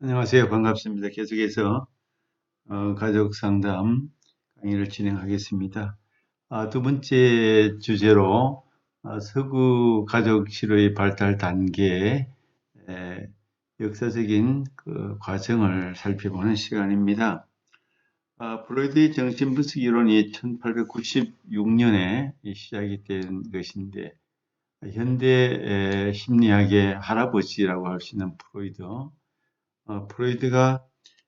안녕하세요. 반갑습니다. 계속해서 가족 상담 강의를 진행하겠습니다. 두 번째 주제로 서구 가족 치료의 발달 단계의 역사적인 그 과정을 살펴보는 시간입니다. 프로이드의 정신분석 이론이 1896년에 시작이 된 것인데 현대 심리학의 할아버지라고 할 수 있는 프로이드가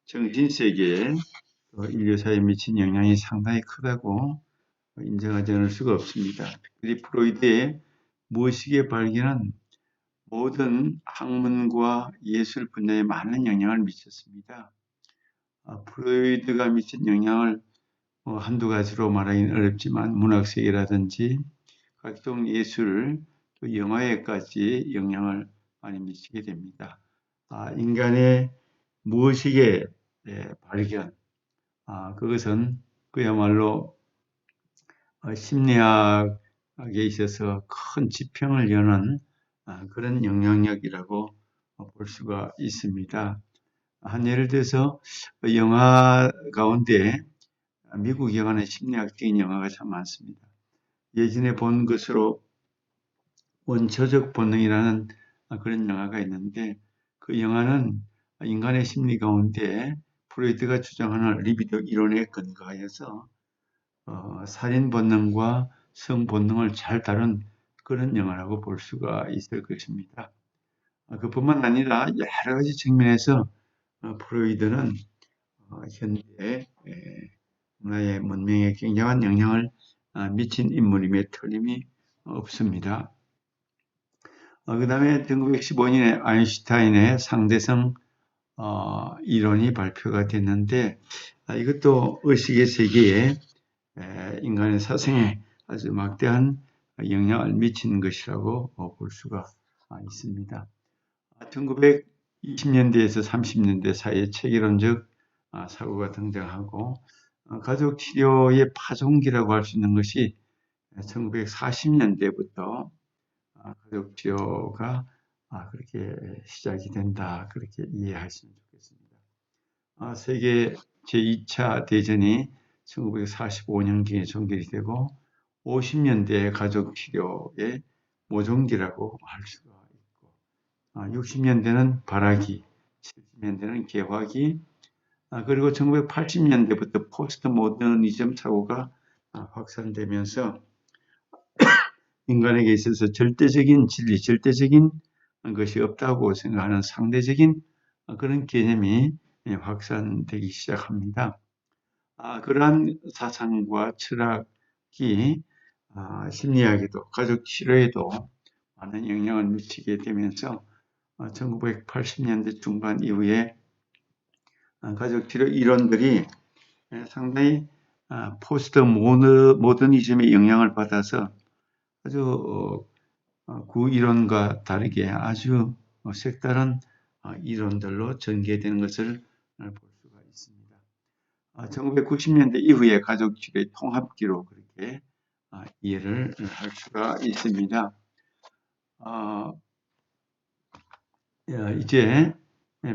정신세계에 인류사에 미친 영향이 상당히 크다고 인정하지 않을 수가 없습니다. 특히 프로이드의 무의식의 발견은 모든 학문과 예술 분야에 많은 영향을 미쳤습니다. 프로이드가 미친 영향을 한두 가지로 말하기는 어렵지만 문학세계라든지 각종 예술, 또 영화에까지 영향을 많이 미치게 됩니다. 인간의 무의식의 발견, 그것은 그야말로 심리학에 있어서 큰 지평을 여는 그런 영향력이라고 볼 수가 있습니다. 한 예를 들어서 영화 가운데 미국 영화는 심리학적인 영화가 참 많습니다. 예전에 본 것으로 원초적 본능이라는 그런 영화가 있는데 그 영화는 인간의 심리 가운데 프로이트가 주장하는 리비도 이론에 근거하여서 살인 본능과 성 본능을 잘 다룬 그런 영화라고 볼 수가 있을 것입니다. 그뿐만 아니라 여러 가지 측면에서 프로이드는 현대 문화의 문명에 굉장한 영향을 미친 인물임에 틀림이 없습니다. 그 다음에 1915년에 아인슈타인의 상대성 이론이 발표가 됐는데 이것도 의식의 세계에 인간의 사생에 아주 막대한 영향을 미치는 것이라고 볼 수가 있습니다. 1920년대에서 30년대 사이에 체계론적 사고가 등장하고 가족 치료의 파종기라고 할 수 있는 것이 1940년대부터 가족 치료가 그렇게 시작이 된다. 그렇게 이해하시면 좋겠습니다. 세계 제2차 대전이 1945년경에 종결이 되고 50년대 가족 치료의 모종기라고 할 수가 있고 60년대는 발화기, 70년대는 개화기, 그리고 1980년대부터 포스트 모더니즘 사고가 확산되면서 인간에게 있어서 절대적인 진리, 절대적인 것이 없다고 생각하는 상대적인 그런 개념이 확산되기 시작합니다. 그러한 사상과 철학이 심리학에도 가족 치료에도 많은 영향을 미치게 되면서 1980년대 중반 이후에 가족 치료 이론들이 상당히 포스트 모더니즘의 영향을 받아서 아주 구이론과 다르게 아주 색다른 이론들로 전개되는 것을 볼 수가 있습니다. 1990년대 이후에 가족치료의 통합기로 그렇게 이해를 할 수가 있습니다. 이제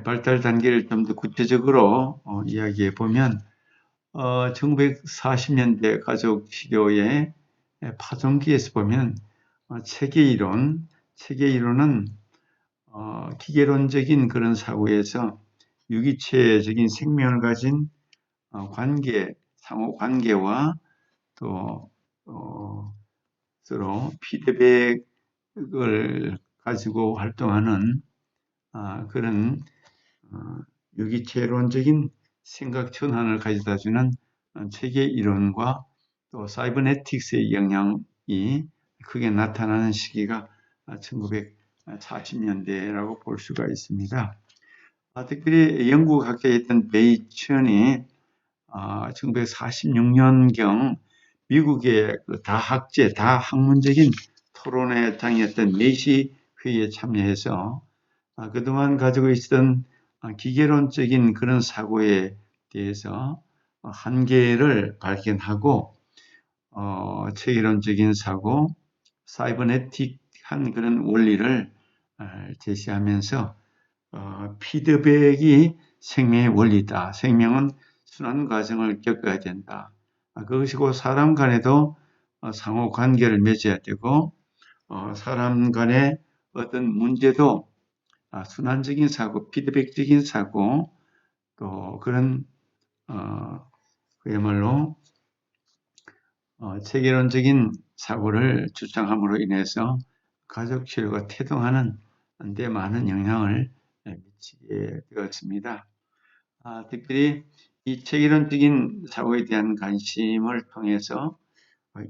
발달 단계를 좀 더 구체적으로 이야기해 보면 1940년대 가족치료의 파종기에서 보면 체계이론은 기계론적인 그런 사고에서 유기체적인 생명을 가진 상호 관계와 또 서로 피드백을 가지고 활동하는 그런 유기체론적인 생각 전환을 가져다주는 체계 이론과 또 사이버네틱스의 영향이 크게 나타나는 시기가 1940년대라고 볼 수가 있습니다. 특별히 영국 학자였던 베이천이 1946년경 미국의 다학문적인 토론회장이었던 메시 회의에 참여해서 그동안 가지고 있던 기계론적인 그런 사고에 대해서 한계를 발견하고 체계론적인 사고, 사이버네틱한 그런 원리를 제시하면서 피드백이 생명의 원리다. 생명은 순환 과정을 겪어야 된다. 그것이 고 사람 간에도 상호 관계를 맺어야 되고 사람 간의 어떤 문제도 순환적인 사고, 피드백적인 사고, 또 그런 그야말로 체계론적인 사고를 주장함으로 인해서 가족 치료가 태동하는 데 많은 영향을 미치게 되었습니다. 특별히 이 체계론적인 사고에 대한 관심을 통해서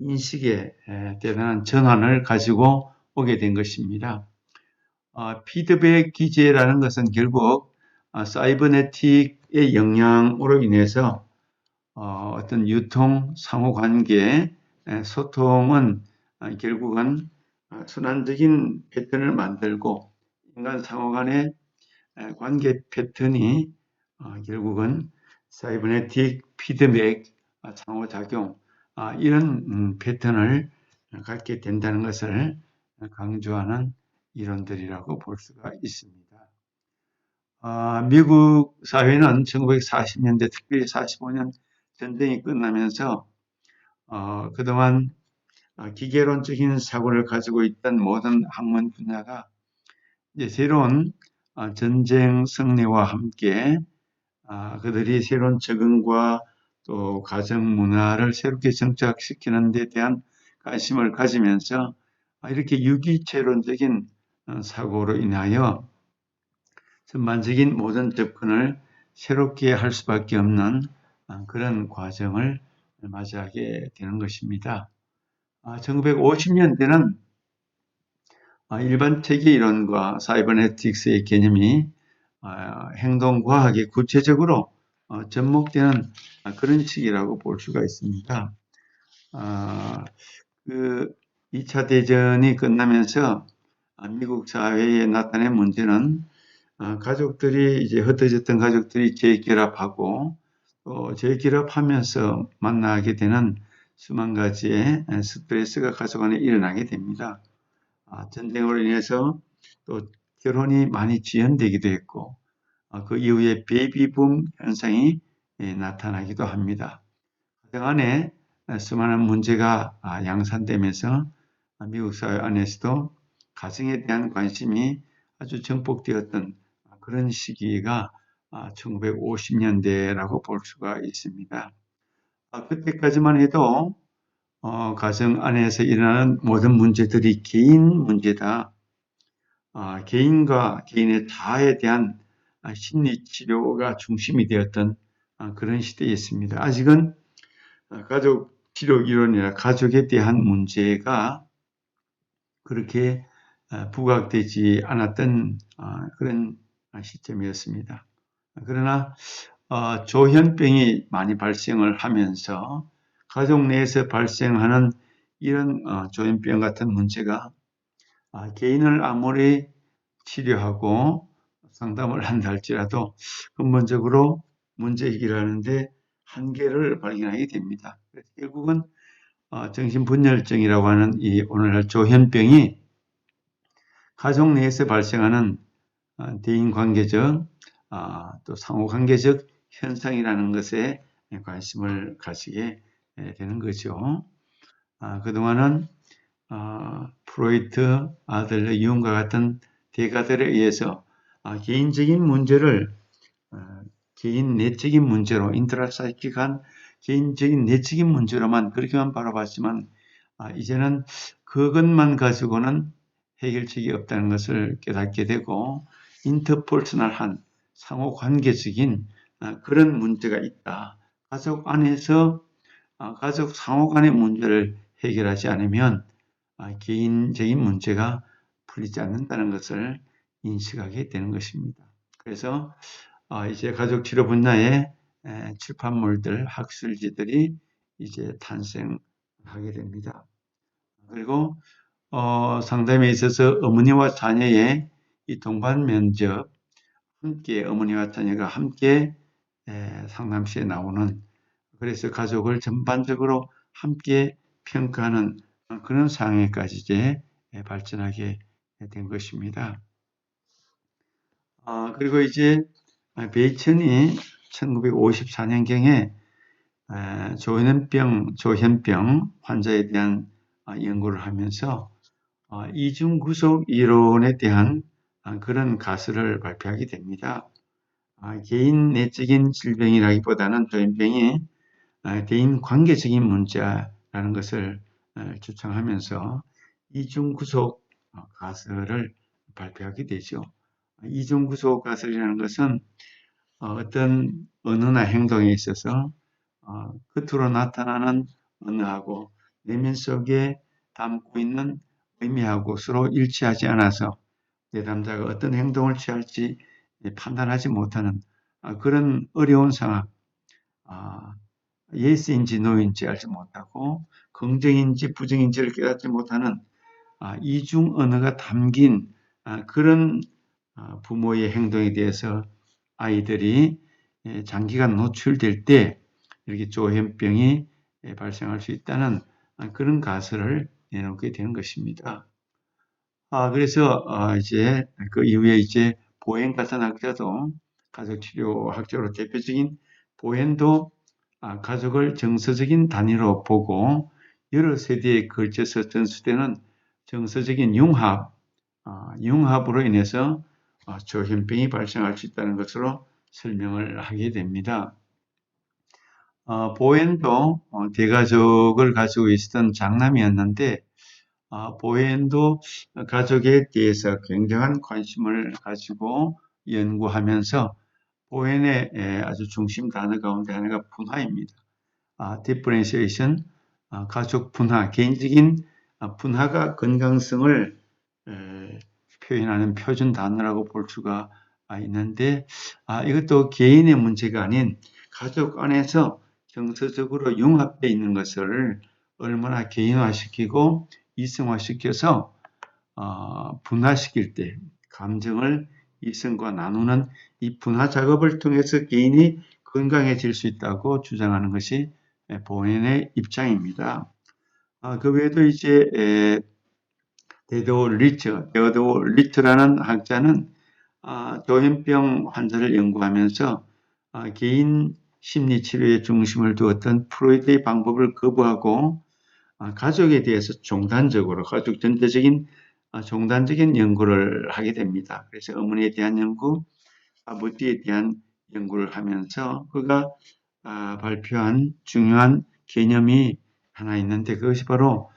인식의 대단한 전환을 가지고 오게 된 것입니다. 피드백 기제라는 것은 결국 사이버네틱의 영향으로 인해서 어떤 유통, 상호관계, 소통은 결국은 순환적인 패턴을 만들고 인간 상호 간의 관계 패턴이 결국은 사이버네틱 피드백, 상호작용 이런 패턴을 갖게 된다는 것을 강조하는 이론들이라고 볼 수가 있습니다. 미국 사회는 1940년대, 특별히 45년 전쟁이 끝나면서 그동안 기계론적인 사고를 가지고 있던 모든 학문 분야가 이제 새로운 전쟁 승리와 함께 그들이 새로운 적응과 또 가정 문화를 새롭게 정착시키는 데 대한 관심을 가지면서 이렇게 유기체론적인 사고로 인하여 전반적인 모든 접근을 새롭게 할 수밖에 없는 그런 과정을 맞이하게 되는 것입니다. 1950년대는 일반 체계 이론과 사이버네틱스의 개념이 행동과학에 구체적으로 접목되는 그런 시기라고 볼 수가 있습니다. 그 2차 대전이 끝나면서 미국 사회에 나타낸 문제는 가족들이 이제 흩어졌던 가족들이 재결합하고 또 재결합하면서 만나게 되는 수만 가지의 스트레스가 가족 안에 일어나게 됩니다. 전쟁으로 인해서 또 결혼이 많이 지연되기도 했고 그 이후에 베이비붐 현상이 나타나기도 합니다. 가정 안에 수많은 문제가 양산되면서 미국 사회 안에서도 가정에 대한 관심이 아주 증폭되었던 그런 시기가 1950년대라고 볼 수가 있습니다. 그때까지만 해도 가정 안에서 일어나는 모든 문제들이 개인 문제다. 개인과 개인의 자아에 대한 심리 치료가 중심이 되었던 그런 시대였습니다. 아직은 가족 치료 이론이나 가족에 대한 문제가 그렇게 부각되지 않았던 그런 시점이었습니다. 그러나 조현병이 많이 발생을 하면서 가족 내에서 발생하는 이런 조현병 같은 문제가 개인을 아무리 치료하고 상담을 한다 할지라도 근본적으로 문제 해결하는데 한계를 발견하게 됩니다. 그래서 결국은 정신분열증이라고 하는 이 오늘날 조현병이 가족 내에서 발생하는 대인관계적 또 상호관계적 현상이라는 것에 관심을 가지게 되는 거죠. 그동안은 프로이트, 아들러, 융과 같은 대가들에 의해서 개인적인 문제를 개인 내적인 문제로 인트라사이킥한 개인적인 내적인 문제로만 그렇게만 바라봤지만 이제는 그것만 가지고는 해결책이 없다는 것을 깨닫게 되고 인터퍼스널한 상호관계적인 그런 문제가 있다. 가족 안에서 가족 상호 간의 문제를 해결하지 않으면 개인적인 문제가 풀리지 않는다는 것을 인식하게 되는 것입니다. 그래서 이제 가족치료 분야의 출판물들, 학술지들이 이제 탄생하게 됩니다. 그리고 상담에 있어서 어머니와 자녀의 이 동반 면접, 함께 어머니와 자녀가 함께 상담실에 나오는 그래서 가족을 전반적으로 함께 평가하는 그런 상황에까지 이제 발전하게 된 것입니다. 그리고 이제 베이천이 1954년경에 조현병 환자에 대한 연구를 하면서 이중구속 이론에 대한 그런 가설을 발표하게 됩니다. 개인 내적인 질병이라기보다는 조현병이 대인 관계적인 문제라는 것을 주장하면서 이중구속 가설을 발표하게 되죠. 이중구속 가설이라는 것은 어떤 언어나 행동에 있어서 겉으로 나타나는 언어하고 내면 속에 담고 있는 의미하고 서로 일치하지 않아서 내담자가 어떤 행동을 취할지 판단하지 못하는 그런 어려운 상황, 아, 예스인지 노인지 알지 못하고 긍정인지 부정인지를 깨닫지 못하는 이중 언어가 담긴 그런 부모의 행동에 대해서 아이들이 장기간 노출될 때 이렇게 조현병이 발생할 수 있다는 그런 가설을 내놓게 되는 것입니다. 그래서 이제 그 이후에 이제 보행 같은 학자도 가족치료학자로 대표적인 보행도 가족을 정서적인 단위로 보고 여러 세대에 걸쳐서 전수되는 정서적인 융합으로 인해서 조현병이 발생할 수 있다는 것으로 설명을 하게 됩니다. 보엔도 대가족을 가지고 있었던 장남이었는데 보엔도 가족에 대해서 굉장한 관심을 가지고 연구하면서 보엔의 아주 중심 단어 가운데 하나가 분화입니다. differentiation, 가족 분화, 개인적인 분화가 건강성을 표현하는 표준 단어라고 볼 수가 있는데 이것도 개인의 문제가 아닌 가족 안에서 정서적으로 융합되어 있는 것을 얼마나 개인화시키고 이성화시켜서 분화시킬 때 감정을 이성과 나누는 이 분화 작업을 통해서 개인이 건강해질 수 있다고 주장하는 것이 본인의 입장입니다. 그 외에도 이제 데오도 리처라는 학자는 조현병 환자를 연구하면서 개인 심리 치료에 중심을 두었던 프로이드의 방법을 거부하고 가족에 대해서 가족 전체적인 종단적인 연구를 하게 됩니다. 그래서 어머니에 대한 연구, 아버지에 대한 연구를 하면서 그가 발표한 중요한 개념이 하나 있는데 그것이 바로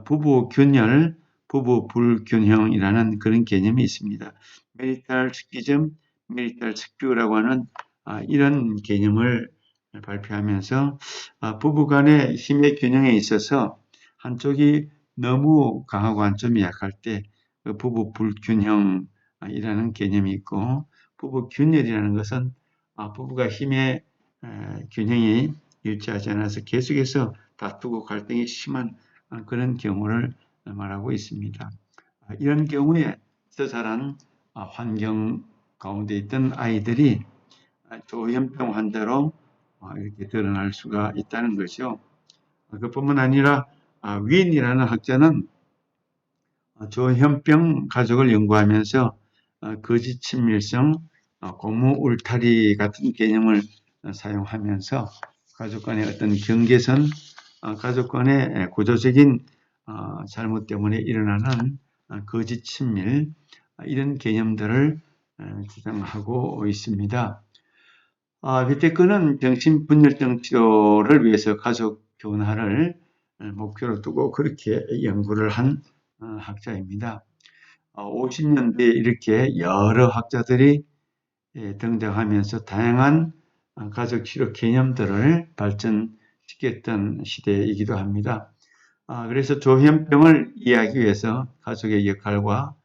부부 균열, 부부 불균형이라는 그런 개념이 있습니다. 메리탈 스키즘, 메리탈 스큐라고 하는 이런 개념을 발표하면서 부부 간의 힘의 균형에 있어서 한쪽이 너무 강하고 한쪽이 약할 때 그 부부 불균형이라는 개념이 있고 부부 균열이라는 것은 부부가 힘의 균형이 일치하지 않아서 계속해서 다투고 갈등이 심한 그런 경우를 말하고 있습니다. 이런 경우에 자란 환경 가운데 있던 아이들이 조현병 환자로 이렇게 드러날 수가 있다는 것이죠. 그뿐만 아니라 윈이라는 학자는 조현병 가족을 연구하면서 거짓 친밀성, 고무 울타리 같은 개념을 사용하면서 가족 간의 어떤 경계선, 가족 간의 구조적인 잘못 때문에 일어나는 거짓 친밀 이런 개념들을 주장하고 있습니다. 위테크는 정신분열증 치료를 위해서 가족 교환을 목표로 두고 그렇게 연구를 한 학자입니다. 50년대에 이렇게 여러 학자들이 등장하면서 다양한 가족 치료 개념들을 발전시켰던 시대이기도 합니다. 그래서 조현병을 이해하기 위해서 가족의 역할과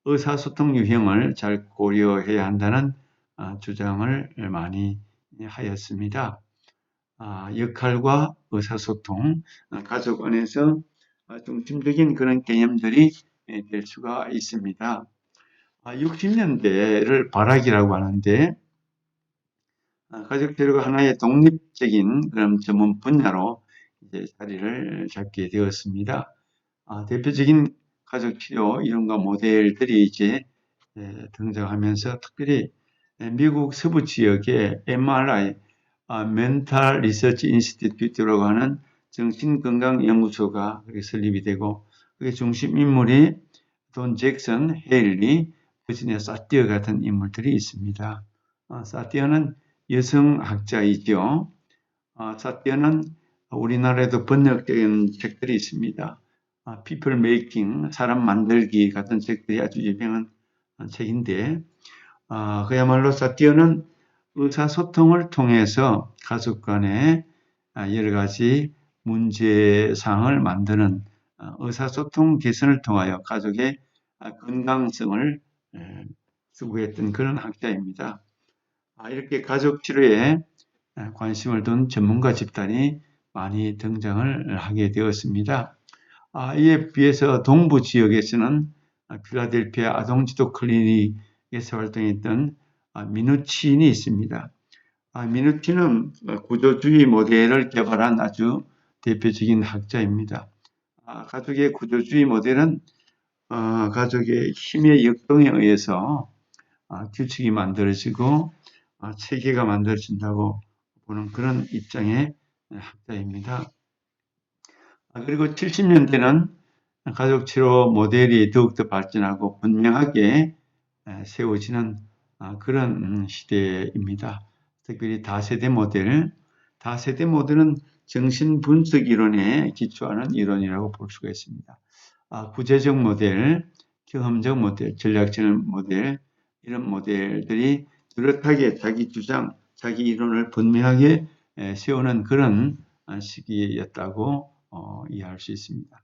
의사소통 유형을 잘 고려해야 한다는 주장을 많이 하였습니다. 역할과 의사소통, 가족 안에서 중심적인 그런 개념들이 될 수가 있습니다. 60년대를 발악이라고 하는데 가족 치료가 하나의 독립적인 그런 전문 분야로 이제 자리를 잡게 되었습니다. 대표적인 가족 치료 이론과 모델들이 이제 등장하면서 특별히 미국 서부 지역에 MRI, 멘탈 리서치 인스티튜트라고 하는 정신건강연구소가 설립이 되고 그게 중심 인물이 돈 잭슨, 헤일리, 버지니아 사티어 같은 인물들이 있습니다. 사티어는 여성학자이죠. 사티어는 우리나라에도 번역된 책들이 있습니다. People Making, 사람 만들기 같은 책들이 아주 유명한 책인데 그야말로 사티어는 의사소통을 통해서 가족 간에 여러 가지 문제상을 만드는 의사소통 개선을 통하여 가족의 건강성을 추구했던 그런 학자입니다. 이렇게 가족 치료에 관심을 둔 전문가 집단이 많이 등장을 하게 되었습니다. 이에 비해서 동부 지역에서는 필라델피아 아동지도 클리닉에서 활동했던 미누친이 있습니다. 미누친은 구조주의 모델을 개발한 아주 대표적인 학자입니다. 가족의 구조주의 모델은 가족의 힘의 역동에 의해서 규칙이 만들어지고 체계가 만들어진다고 보는 그런 입장의 학자입니다. 그리고 70년대는 가족치료 모델이 더욱더 발전하고 분명하게 세워지는 그런 시대입니다. 특별히 다세대 모델, 다세대 모델은 정신분석 이론에 기초하는 이론이라고 볼 수가 있습니다. 구체적 모델, 경험적 모델, 전략적 모델 이런 모델들이 뚜렷하게 자기 주장, 자기 이론을 분명하게 세우는 그런 시기였다고 이해할 수 있습니다.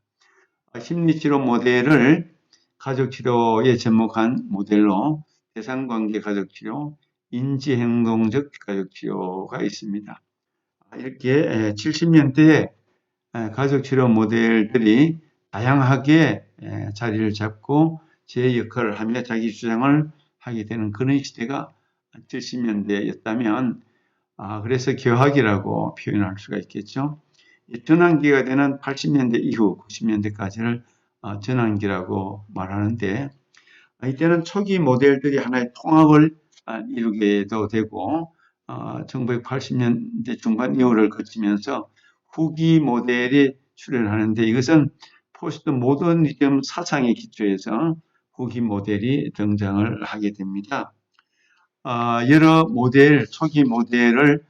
심리치료 모델을 가족치료에 접목한 모델로 대상관계 가족치료, 인지행동적 가족치료가 있습니다. 이렇게 70년대에 가족치료 모델들이 다양하게 자리를 잡고 제 역할을 하며 자기 주장을 하게 되는 그런 시대가 70년대였다면 그래서 개화기라고 표현할 수가 있겠죠. 전환기가 되는 80년대 이후 90년대까지를 전환기라고 말하는데 이때는 초기 모델들이 하나의 통합을 이루게도 되고 1980년대 중반 이후를 거치면서 후기 모델이 출현하는데 이것은 포스트 모더니즘 사상의 기초에서 후기 모델이 등장을 하게 됩니다. 여러 모델, 초기 모델을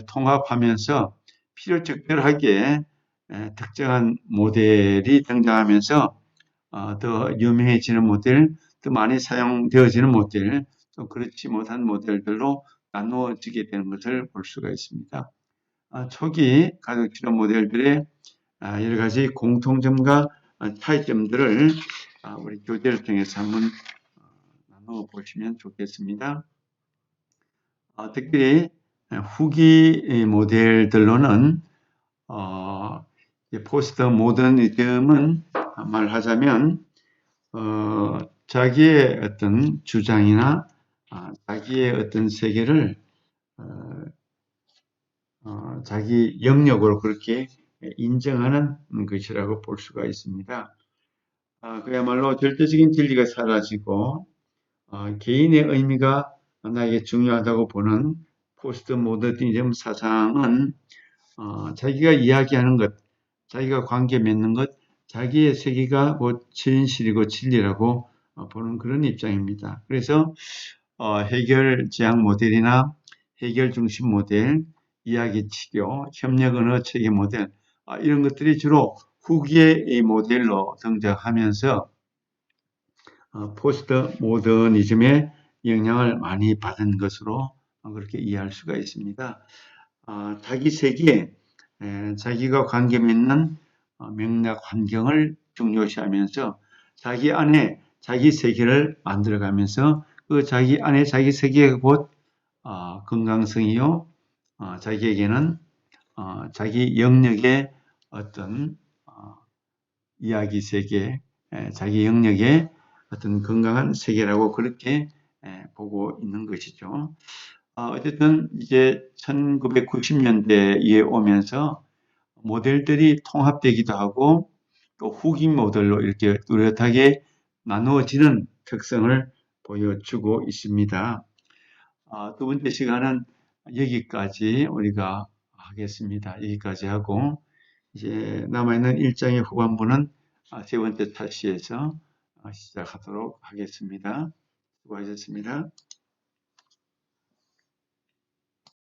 통합하면서 필요적절하게 특정한 모델이 등장하면서 더 유명해지는 모델, 더 많이 사용되어지는 모델, 또 그렇지 못한 모델들로 나누어지게 되는 것을 볼 수가 있습니다. 초기 가족치료 모델들의 여러 가지 공통점과 차이점들을 우리 교재를 통해서 한번 나누어 보시면 좋겠습니다. 특별히 후기 모델들로는 포스트 모더니즘은 말하자면 자기의 어떤 주장이나 자기의 어떤 세계를 자기 영역으로 그렇게 인정하는 것이라고 볼 수가 있습니다. 그야말로 절대적인 진리가 사라지고 개인의 의미가 나에게 중요하다고 보는 포스트 모더니즘 사상은 자기가 이야기하는 것, 자기가 관계 맺는 것, 자기의 세계가 곧 진실이고 진리라고 보는 그런 입장입니다. 그래서 해결 지향 모델이나 해결 중심 모델, 이야기 치료, 협력 언어 체계 모델 이런 것들이 주로 후기의 모델로 등장하면서 포스트 모더니즘의 영향을 많이 받은 것으로 그렇게 이해할 수가 있습니다. 자기 세계에 자기가 관계 맺는 맥락 환경을 중요시하면서 자기 안에 자기 세계를 만들어가면서 그 자기 안에 자기 세계가 곧 건강성이요 자기에게는 자기 영역의 어떤 이야기 세계, 자기 영역의 어떤 건강한 세계라고 그렇게 보고 있는 것이죠. 어쨌든 이제 1990년대에 오면서 모델들이 통합되기도 하고 또 후기 모델로 이렇게 뚜렷하게 나누어지는 특성을 보여주고 있습니다. 두 번째 시간은 여기까지 우리가 하겠습니다. 여기까지 하고 이제 남아있는 1장의 후반부는 세 번째 차시에서 시작하도록 하겠습니다. 수고하셨습니다.